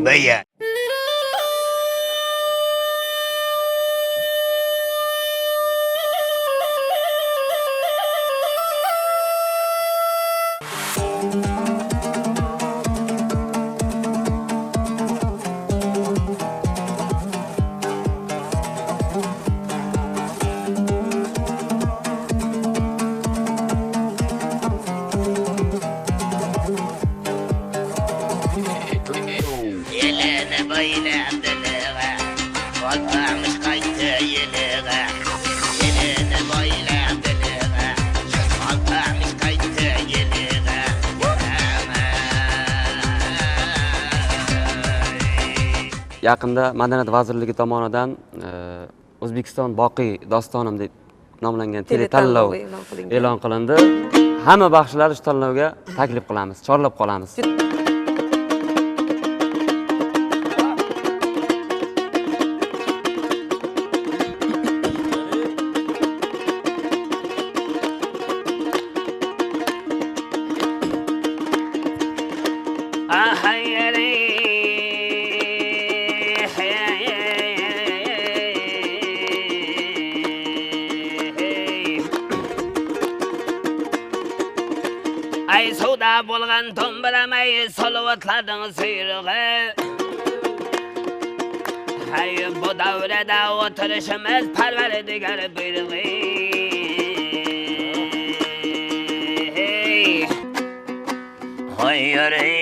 baya. Yaqinda Madaniyat vazirligi tomonidan O'zbekiston boqiy dostonim deb nomlangan teletanlov e'lon qilindi. Hamma baxshilar shu tanlovga taklif qilamiz, chorlab qolamiz. Ay suda bo'lgan tombiramay salvatlarning suyrug'i. Hay bu davrada o'tirishimiz Parvardigar buyrug'i. Hoy yuri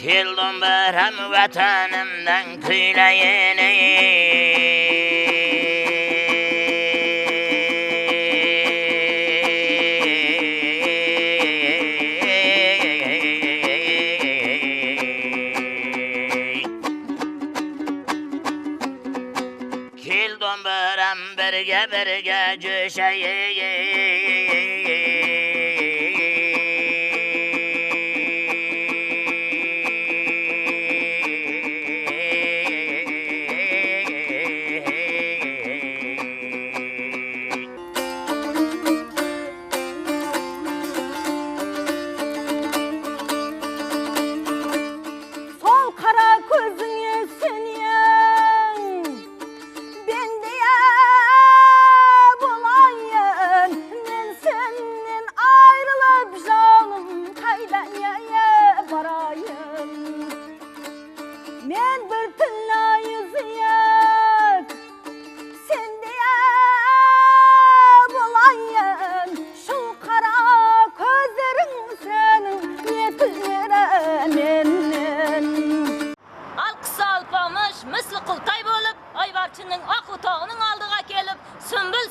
Keldim hem vatanımdan kıylayene. Keldim hem birge coşayı.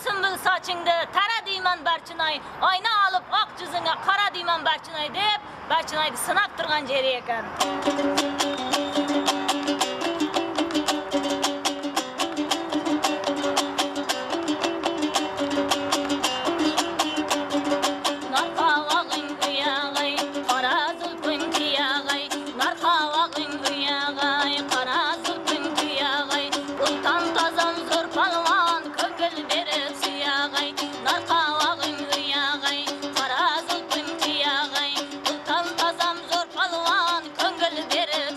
Sümbül saçingda tara deyman Barchinay, oyna alıp oq yüzüne qara deyman Barchinay deb Barchinayni sinab turgan jeri ekan. Ko'ngil berib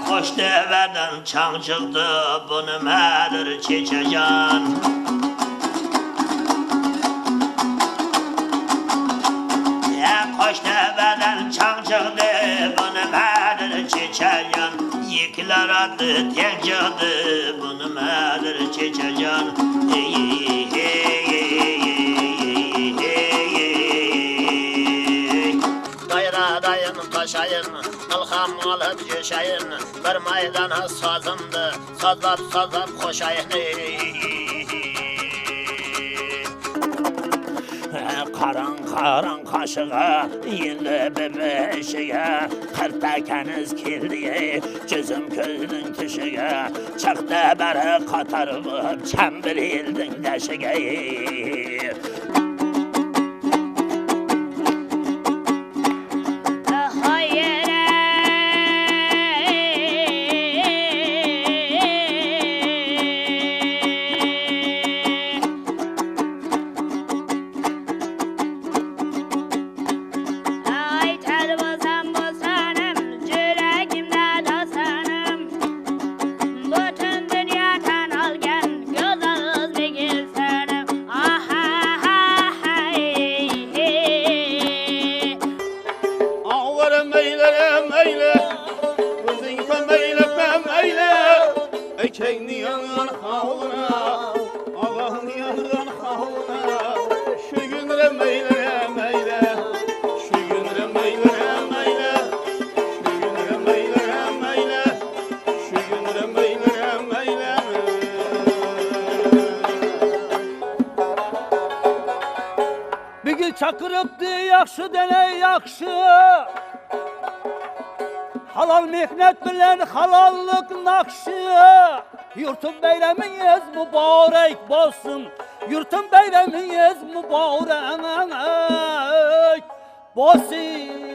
Qo'shtevadan chang chiqdi, bu nimadir chechajon. Qo'shtevadan chang chiqdi, bu nimadir chechajon. Yeklar otdi teng chiqdi, bu nimadir chechajon. Dayradayın taşayın, ilham alıp coşayın, bir maydana sazımdı, sazlap sazlap koşayın. Qaran qaran qaşığa, yıllı bebeşiğe, qırtakaniz keldi, gözüm gözün tüşüge, çıktı beri qatarılıp, çembir yıldın deşiğe. Çakırıqdı yaxşı dene yaxşı. Halal mehnat bilen halallık nakşı. Yurtum bayramınız mübarek bolsun. Yurtum bayramınız mübarek bolsun.